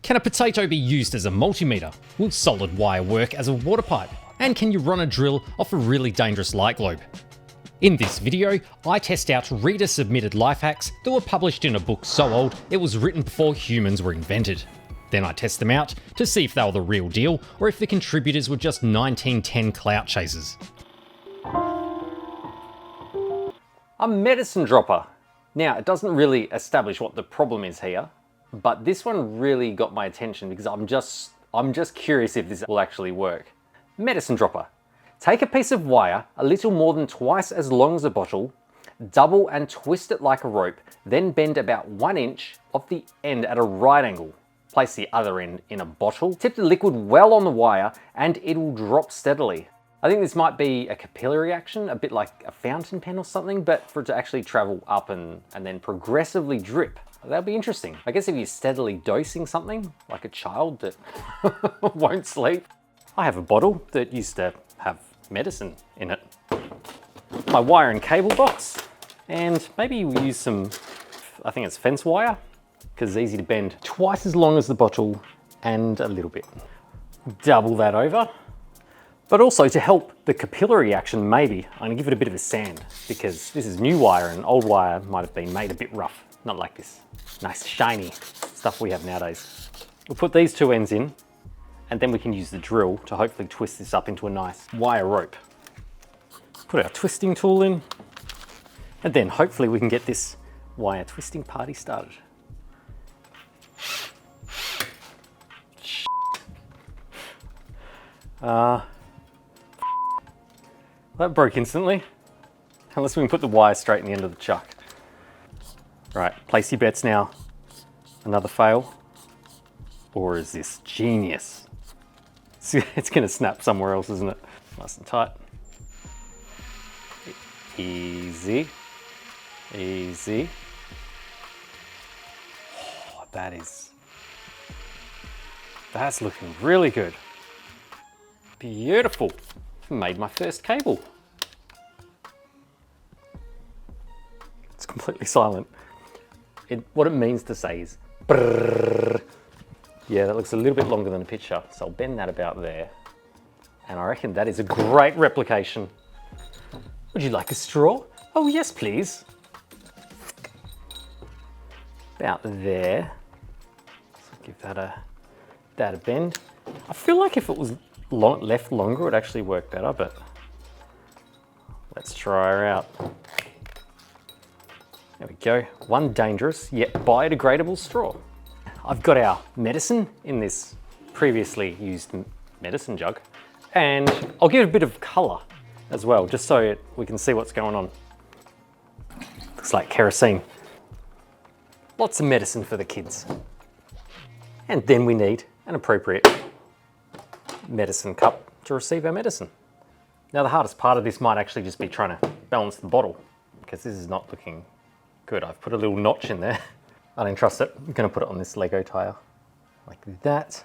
Can a potato be used as a multimeter? Will solid wire work as a water pipe? And can you run a drill off a really dangerous light globe? In this video, I test out reader-submitted life hacks that were published in a book so old it was written before humans were invented. Then I test them out to see if they were the real deal or if the contributors were just 1910 clout chasers. A medicine dropper. Now, it doesn't really establish what the problem is here, but this one really got my attention because I'm just curious if this will actually work. Medicine dropper. Take a piece of wire a little more than twice as long as a bottle, double and twist it like a rope, then bend about 1 inch of the end at a right angle. Place the other end in a bottle, tip the liquid well on the wire, and it will drop steadily. I think this might be a capillary action, a bit like a fountain pen or something, but for it to actually travel up and then progressively drip. That'll be interesting. I guess if you're steadily dosing something, like a child that won't sleep. I have a bottle that used to have medicine in it. My wire and cable box, and maybe we use some, I think it's fence wire, because it's easy to bend. Twice as long as the bottle and a little bit. Double that over. But also to help the capillary action, maybe, I'm gonna give it a bit of a sand because this is new wire and old wire might have been made a bit rough. Not like this nice shiny stuff we have nowadays. We'll put these two ends in and then we can use the drill to hopefully twist this up into a nice wire rope. Put our twisting tool in and then hopefully we can get this wire twisting party started. That broke instantly, unless we can put the wire straight in the end of the chuck. Right, place your bets now. Another fail? Or is this genius? It's gonna snap somewhere else, isn't it? Nice and tight. Easy, easy. Oh, that's looking really good. Beautiful. Made my first cable. It's completely silent. What it means to say is brrrr. Yeah, that looks a little bit longer than the picture, so I'll bend that about there. And I reckon that is a great replication. Would you like a straw? Oh yes, please. About there. So give that a bend. I feel like if it was left longer, it would actually work better, but let's try her out. There we go. One dangerous yet biodegradable straw. I've got our medicine in this previously used medicine jug, and I'll give it a bit of color as well, just so we can see what's going on. Looks like kerosene. Lots of medicine for the kids. And then we need an appropriate medicine cup to receive our medicine. Now the hardest part of this might actually just be trying to balance the bottle because this is not looking good. I've put a little notch in there. I don't trust it. I'm gonna put it on this Lego tire like that.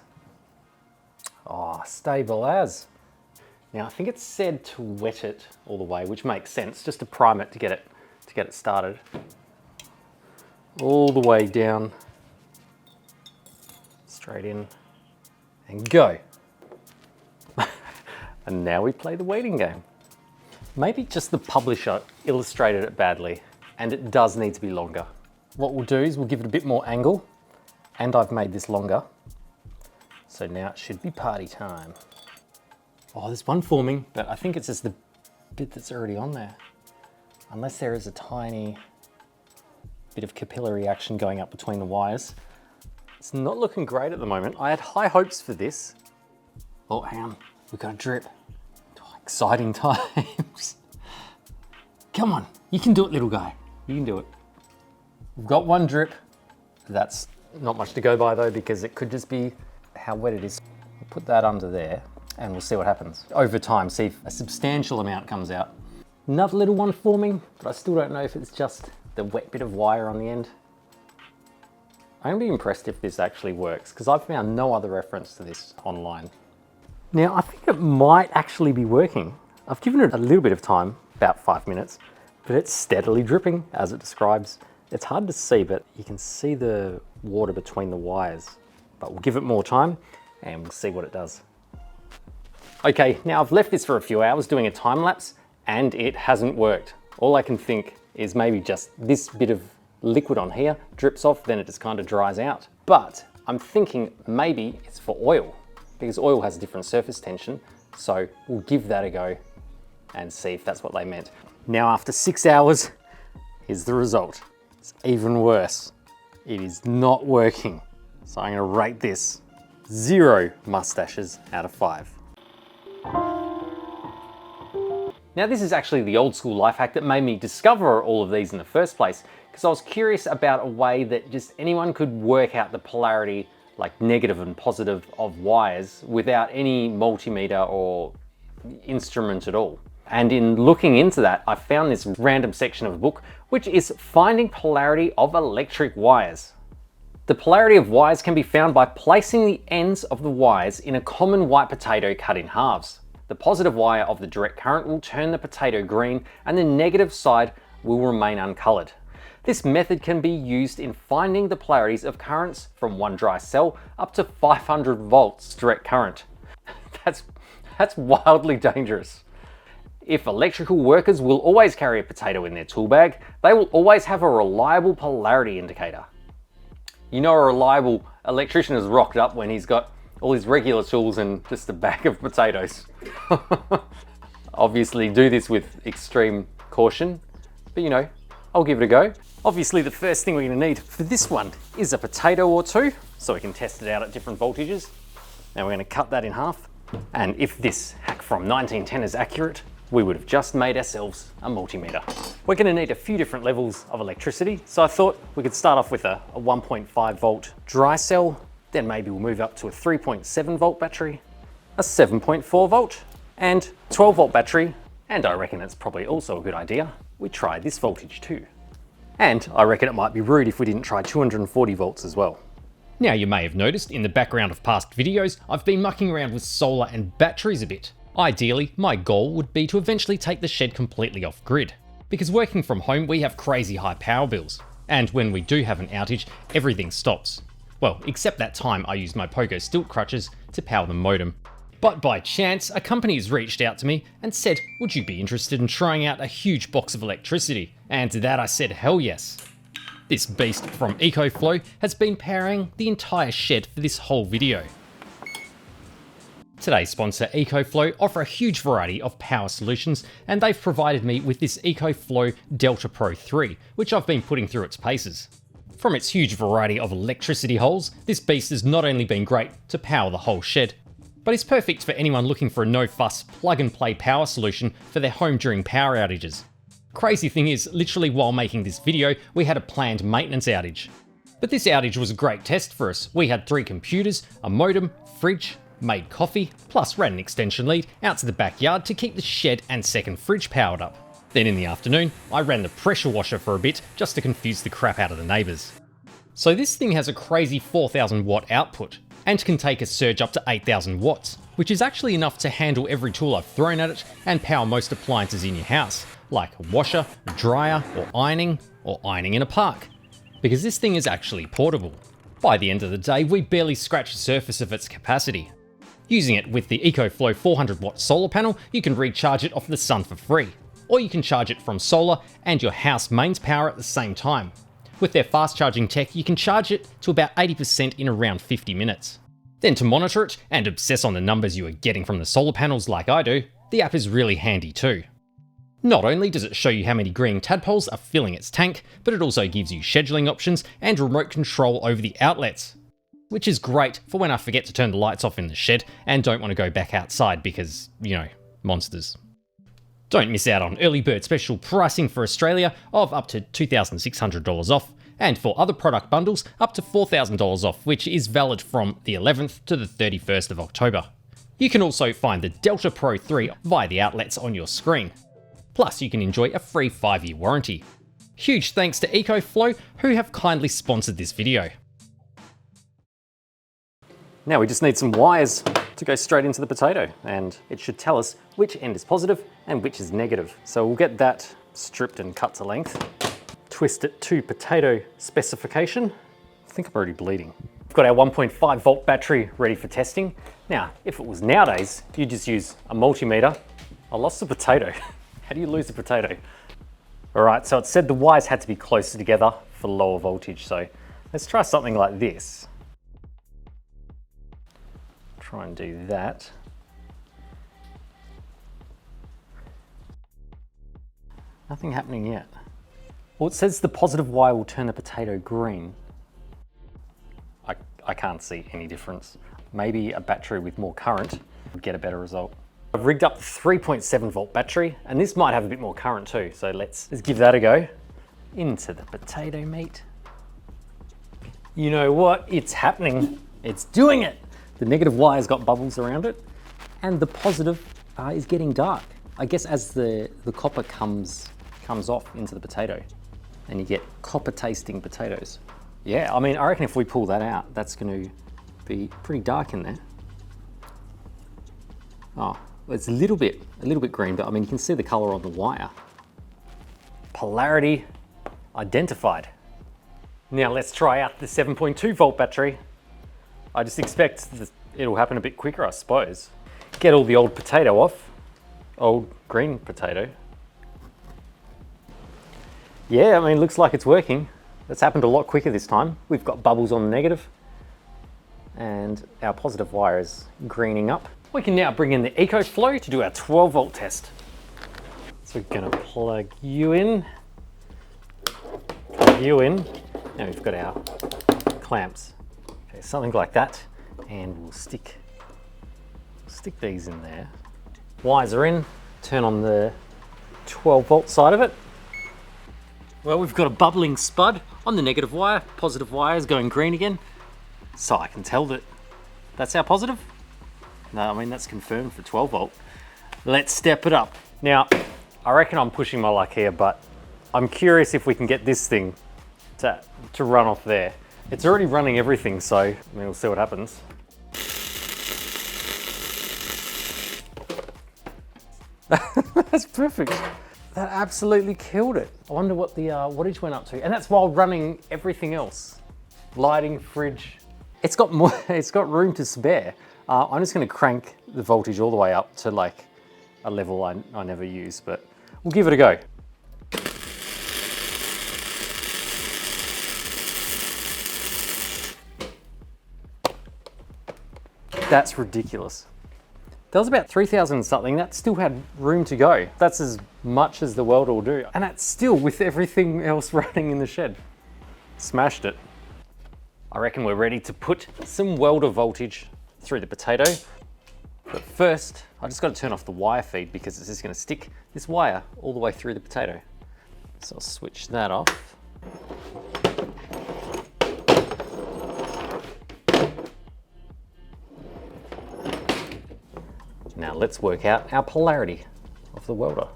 Oh, stable as. Now I think it's said to wet it all the way, which makes sense, just to prime it to get it started. All the way down, straight in and go. And now we play the waiting game. Maybe just the publisher illustrated it badly and it does need to be longer. What we'll do is we'll give it a bit more angle, and I've made this longer. So now it should be party time. Oh, there's one forming, but I think it's just the bit that's already on there. Unless there is a tiny bit of capillary action going up between the wires. It's not looking great at the moment. I had high hopes for this. Oh, hang on. We've got a drip. Oh, exciting times. Come on, you can do it, little guy. You can do it. We've got one drip. That's not much to go by though, because it could just be how wet it is. We'll put that under there and we'll see what happens. Over time, see if a substantial amount comes out. Another little one forming, but I still don't know if it's just the wet bit of wire on the end. I'm gonna be impressed if this actually works, because I've found no other reference to this online. Now, I think it might actually be working. I've given it a little bit of time, about 5 minutes, but it's steadily dripping as it describes. It's hard to see, but you can see the water between the wires. but we'll give it more time and we'll see what it does. Okay, now I've left this for a few hours doing a time lapse and it hasn't worked. All I can think is maybe just this bit of liquid on here drips off, then it just kind of dries out. But I'm thinking maybe it's for oil, because oil has a different surface tension. So we'll give that a go and see if that's what they meant. Now after 6 hours, here's the result. It's even worse. It is not working. So I'm gonna rate this 0 mustaches out of 5. Now this is actually the old school life hack that made me discover all of these in the first place, because I was curious about a way that just anyone could work out the polarity, like negative and positive, of wires without any multimeter or instrument at all. And in looking into that, I found this random section of a book, which is Finding Polarity of Electric Wires. The polarity of wires can be found by placing the ends of the wires in a common white potato cut in halves. The positive wire of the direct current will turn the potato green and the negative side will remain uncolored. This method can be used in finding the polarities of currents from one dry cell up to 500 volts direct current. That's wildly dangerous. If electrical workers will always carry a potato in their tool bag, they will always have a reliable polarity indicator. You know, a reliable electrician is rocked up when he's got all his regular tools and just a bag of potatoes. Obviously do this with extreme caution, but you know, I'll give it a go. Obviously the first thing we're gonna need for this one is a potato or two, so we can test it out at different voltages. Now we're gonna cut that in half. And if this hack from 1910 is accurate, we would have just made ourselves a multimeter. We're gonna need a few different levels of electricity, so I thought we could start off with a 1.5 volt dry cell, then maybe we'll move up to a 3.7 volt battery, a 7.4 volt, and 12 volt battery, and I reckon it's probably also a good idea we try this voltage too. And I reckon it might be rude if we didn't try 240 volts as well. Now you may have noticed in the background of past videos, I've been mucking around with solar and batteries a bit. Ideally, my goal would be to eventually take the shed completely off grid, because working from home we have crazy high power bills, and when we do have an outage, everything stops. Well, except that time I used my pogo stilt crutches to power the modem. But by chance, a company has reached out to me and said, would you be interested in trying out a huge box of electricity? And to that I said, hell yes. This beast from EcoFlow has been powering the entire shed for this whole video. Today's sponsor EcoFlow offer a huge variety of power solutions, and they've provided me with this EcoFlow Delta Pro 3, which I've been putting through its paces. From its huge variety of electricity holes, this beast has not only been great to power the whole shed, but is perfect for anyone looking for a no-fuss, plug-and-play power solution for their home during power outages. Crazy thing is, literally while making this video, we had a planned maintenance outage. But this outage was a great test for us. We had 3 computers, a modem, fridge, made coffee, plus ran an extension lead out to the backyard to keep the shed and second fridge powered up. Then in the afternoon, I ran the pressure washer for a bit just to confuse the crap out of the neighbours. So this thing has a crazy 4,000 watt output, and can take a surge up to 8,000 watts, which is actually enough to handle every tool I've thrown at it and power most appliances in your house, like a washer, a dryer, or ironing in a park. Because this thing is actually portable. By the end of the day, we barely scratch the surface of its capacity. Using it with the EcoFlow 400 watt solar panel, you can recharge it off the sun for free. Or you can charge it from solar and your house mains power at the same time. With their fast charging tech, you can charge it to about 80% in around 50 minutes. Then to monitor it and obsess on the numbers you are getting from the solar panels like I do, the app is really handy too. Not only does it show you how many green tadpoles are filling its tank, but it also gives you scheduling options and remote control over the outlets. Which is great for when I forget to turn the lights off in the shed and don't want to go back outside because, you know, monsters. Don't miss out on early bird special pricing for Australia of up to $2,600 off, and for other product bundles up to $4,000 off, which is valid from the 11th to the 31st of October. You can also find the Delta Pro 3 via the outlets on your screen. Plus, you can enjoy a free 5-year warranty. Huge thanks to EcoFlow, who have kindly sponsored this video. Now we just need some wires to go straight into the potato, and it should tell us which end is positive and which is negative. So we'll get that stripped and cut to length, twist it to potato specification. I think I'm already bleeding. We've got our 1.5 volt battery ready for testing. Now, if it was nowadays, you just use a multimeter. I lost a potato. How do you lose a potato? All right, so it said the wires had to be closer together for lower voltage. So let's try something like this. Try and do that. Nothing happening yet. Well, it says the positive wire will turn the potato green. I can't see any difference. Maybe a battery with more current would get a better result. I've rigged up the 3.7 volt battery, and this might have a bit more current too. So let's give that a go. Into the potato meat. You know what? It's happening. It's doing it. The negative wire's got bubbles around it, and the positive is getting dark. I guess as the copper comes off into the potato, and you get copper tasting potatoes. Yeah, I mean, I reckon if we pull that out, that's going to be pretty dark in there. Oh, it's a little bit green, but I mean, you can see the color on the wire. Polarity identified. Now let's try out the 7.2 volt battery. I just expect it'll happen a bit quicker, I suppose. Get all the old potato off. Old green potato. Yeah, I mean, looks like it's working. That's happened a lot quicker this time. We've got bubbles on the negative, and our positive wire is greening up. We can now bring in the EcoFlow to do our 12 volt test. So we're gonna plug you in. Now we've got our clamps. Okay, something like that, and we'll stick these in there. Wires are in, turn on the 12 volt side of it. Well, we've got a bubbling spud on the negative wire. Positive wire is going green again. So I can tell that that's our positive. No, I mean, that's confirmed for 12 volt. Let's step it up. Now, I reckon I'm pushing my luck here, but I'm curious if we can get this thing to run off there. It's already running everything, so I mean, we'll see what happens. That's perfect. That absolutely killed it. I wonder what the wattage went up to. And that's while running everything else. Lighting, fridge. It's got room to spare. I'm just gonna crank the voltage all the way up to like a level I never use, but we'll give it a go. That's ridiculous. That was about 3,000 something. That still had room to go. That's as much as the world will do. And that's still with everything else running in the shed. Smashed it. I reckon we're ready to put some welder voltage through the potato. But first, I just got to turn off the wire feed because it's just going to stick this wire all the way through the potato. So I'll switch that off. Now let's work out our polarity of the welder.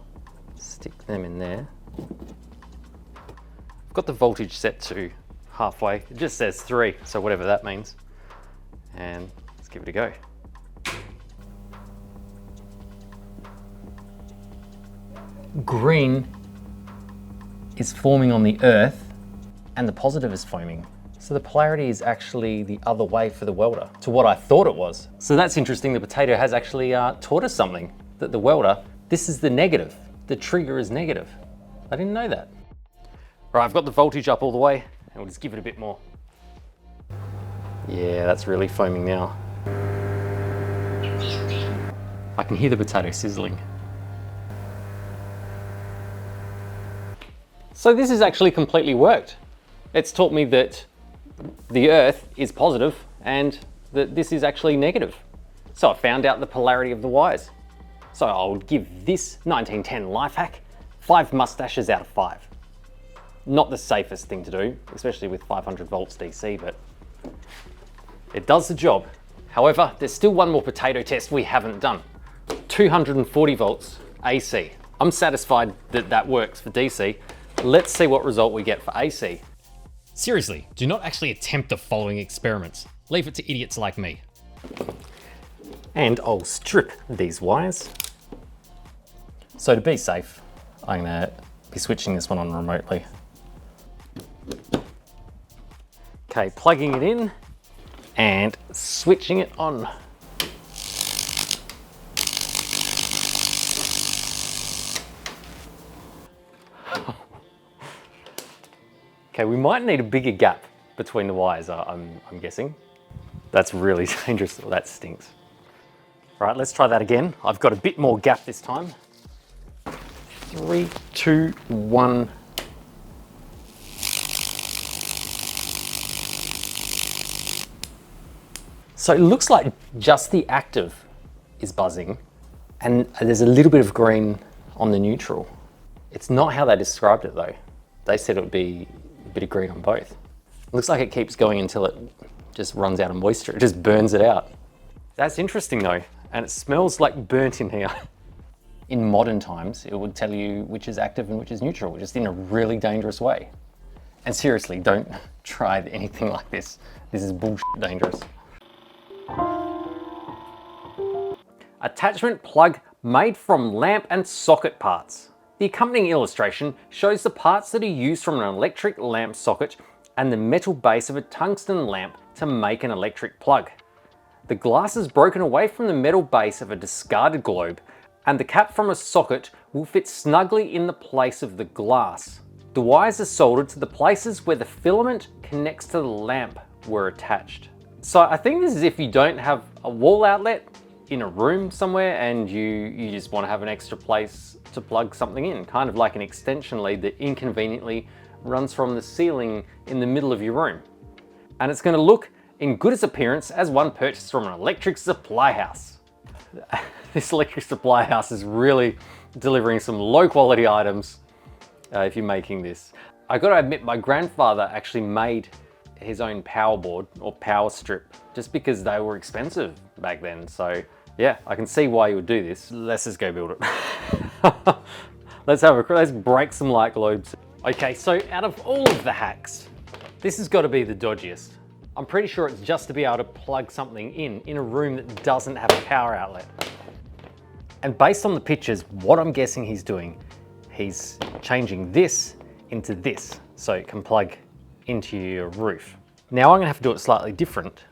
Stick them in there. I've got the voltage set to halfway. It just says 3, so whatever that means. And let's give it a go. Green is forming on the earth and the positive is foaming. So the polarity is actually the other way for the welder to what I thought it was. So that's interesting. The potato has actually taught us something, that the welder, this is the negative. The trigger is negative. I didn't know that. Right, I've got the voltage up all the way and we'll just give it a bit more. Yeah, that's really foaming now. I can hear the potato sizzling. So this has actually completely worked. It's taught me that the earth is positive and that this is actually negative. So I found out the polarity of the wires. So I would give this 1910 life hack 5 mustaches out of 5. Not the safest thing to do, especially with 500 volts DC, but it does the job. However, there's still one more potato test we haven't done. 240 volts AC. I'm satisfied that that works for DC. Let's see what result we get for AC. Seriously, do not actually attempt the following experiments. Leave it to idiots like me. And I'll strip these wires. So to be safe, I'm gonna be switching this one on remotely. Okay, plugging it in. and switching it on. Okay, we might need a bigger gap between the wires, I'm guessing. That's really dangerous. Well, that stinks. All right, let's try that again. I've got a bit more gap this time. 3, 2, 1. So it looks like just the active is buzzing, and there's a little bit of green on the neutral. It's not how they described it though. They said it would be a bit of green on both. It looks like it keeps going until it just runs out of moisture. It just burns it out. That's interesting though, and it smells like burnt in here. In modern times, it would tell you which is active and which is neutral, just in a really dangerous way. And seriously, don't try anything like this. This is bullshit dangerous. Attachment plug made from lamp and socket parts. The accompanying illustration shows the parts that are used from an electric lamp socket and the metal base of a tungsten lamp to make an electric plug. The glass is broken away from the metal base of a discarded globe, and the cap from a socket will fit snugly in the place of the glass. The wires are soldered to the places where the filament connects to the lamp were attached. So I think this is if you don't have a wall outlet in a room somewhere and you just want to have an extra place to plug something in, kind of like an extension lead that inconveniently runs from the ceiling in the middle of your room. And it's going to look in good as appearance as one purchased from an electric supply house. This electric supply house is really delivering some low quality items if you're making this. I got to admit, my grandfather actually made his own power board or power strip just because they were expensive back then. So yeah, I can see why you would do this. Let's just go build it. Let's break some light globes. Okay, so out of all of the hacks, this has got to be the dodgiest. I'm pretty sure it's just to be able to plug something in a room that doesn't have a power outlet. And based on the pictures, what I'm guessing he's doing, he's changing this into this so it can plug into your roof. Now I'm gonna have to do it slightly different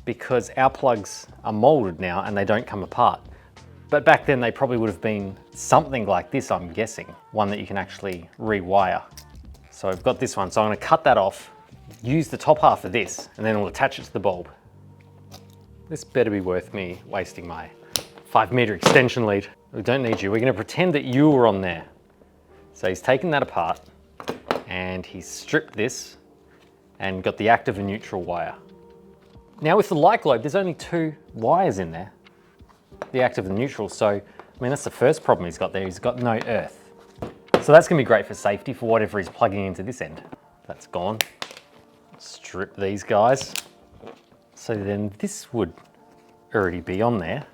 because our plugs are molded now and they don't come apart. But back then they probably would have been something like this, I'm guessing. One that you can actually rewire. So I've got this one, so I'm gonna cut that off, use the top half of this, and then we'll attach it to the bulb. This better be worth me wasting my 5-meter extension lead. We don't need you, we're gonna pretend that you were on there. So he's taken that apart and he's stripped this and got the active and neutral wire. Now with the light globe, there's only 2 wires in there, the active and neutral. So, I mean, that's the first problem he's got there. He's got no earth. So that's gonna be great for safety for whatever he's plugging into this end. That's gone. Strip these guys. So then this would already be on there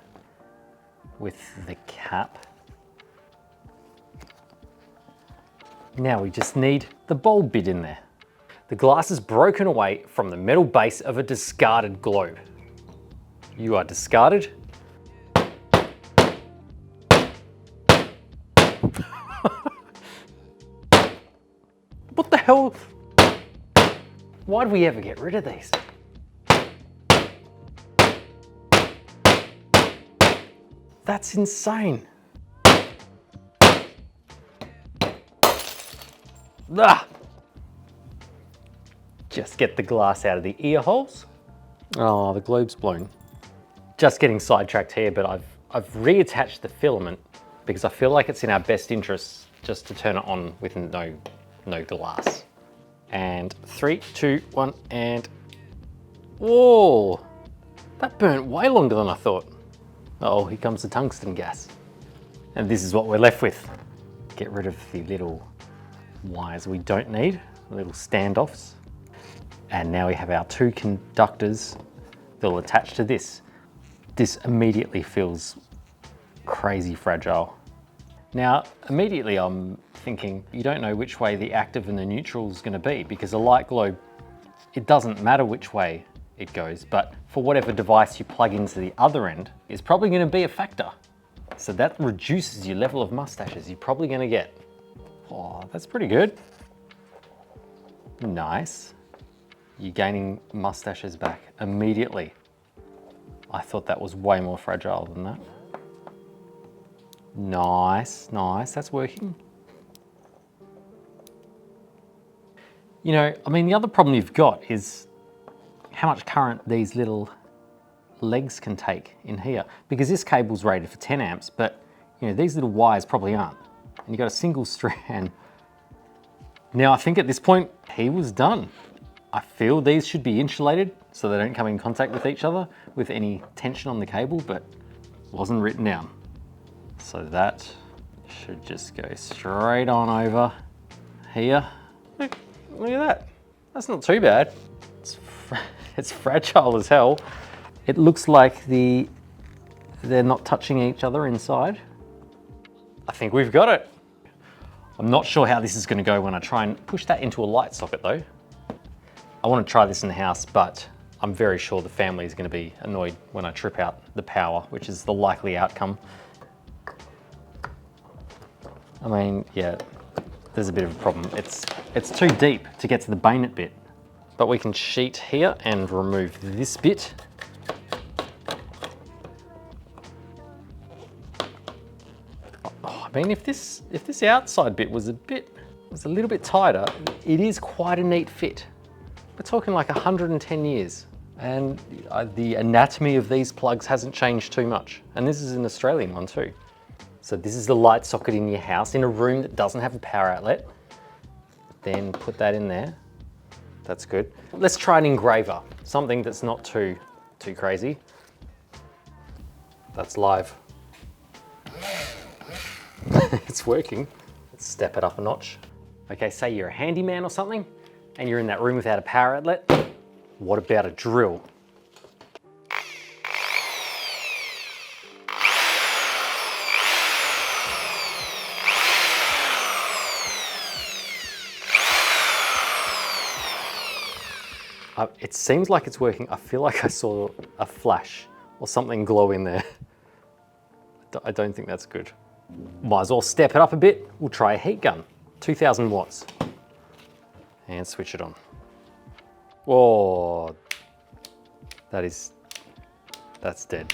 with the cap. Now we just need the bulb bit in there. The glass is broken away from the metal base of a discarded globe. You are discarded. What the hell? Why'd we ever get rid of these? That's insane. Ah! Just get the glass out of the ear holes. Oh, the globe's blown. Just getting sidetracked here, but I've reattached the filament because I feel like it's in our best interests just to turn it on with no glass. And 3, 2, 1, and whoa! That burnt way longer than I thought. Oh, here comes the tungsten gas. And this is what we're left with. Get rid of the little wires we don't need, little standoffs. And now we have our 2 conductors that will attach to this. This immediately feels crazy fragile. Now, immediately I'm thinking, you don't know which way the active and the neutral is going to be, because a light globe, it doesn't matter which way it goes, but for whatever device you plug into the other end is probably going to be a factor. So that reduces your level of mustaches you're probably going to get. Oh, that's pretty good. Nice. You're gaining mustaches back immediately. I thought that was way more fragile than that. Nice, nice, that's working. You know, I mean, the other problem you've got is how much current these little legs can take in here, because this cable's rated for 10 amps, but you know, these little wires probably aren't. And you've got a single strand. Now, I think at this point, he was done. I feel these should be insulated so they don't come in contact with each other with any tension on the cable, but it wasn't written down. So that should just go straight on over here. Look at that. That's not too bad. It's fragile as hell. It looks like they're not touching each other inside. I think we've got it. I'm not sure how this is going to go when I try and push that into a light socket though. I want to try this in the house, but I'm very sure the family is going to be annoyed when I trip out the power, which is the likely outcome. I mean, yeah, there's a bit of a problem. It's too deep to get to the bayonet bit, but we can sheet here and remove this bit. Oh, I mean, if this outside bit was a little bit tighter, it is quite a neat fit. We're talking like 110 years, and the anatomy of these plugs hasn't changed too much. And this is an Australian one too. So this is the light socket in your house, in a room that doesn't have a power outlet. Then put that in there. That's good. Let's try an engraver, something that's not too crazy. That's live. It's working. Let's step it up a notch. Okay, say you're a handyman or something, and you're in that room without a power outlet. What about a drill? It seems like it's working. I feel like I saw a flash or something glow in there. I don't think that's good. Might as well step it up a bit. We'll try a heat gun, 2000 watts. And switch it on. Whoa, that's dead.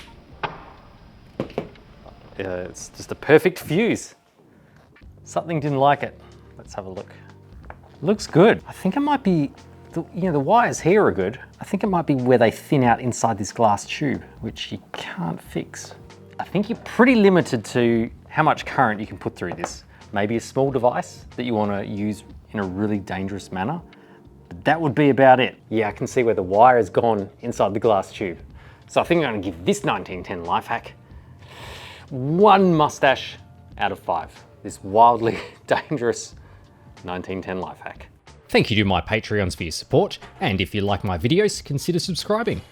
It's just a perfect fuse. Something didn't like it. Let's have a look. Looks good. I think it might be, the wires here are good. I think it might be where they thin out inside this glass tube, which you can't fix. I think you're pretty limited to how much current you can put through this. Maybe a small device that you want to use in a really dangerous manner. But that would be about it. Yeah, I can see where the wire has gone inside the glass tube. So I think I'm going to give this 1910 life hack 1 mustache out of 5. This wildly dangerous 1910 life hack. Thank you to my Patreons for your support, and if you like my videos, consider subscribing.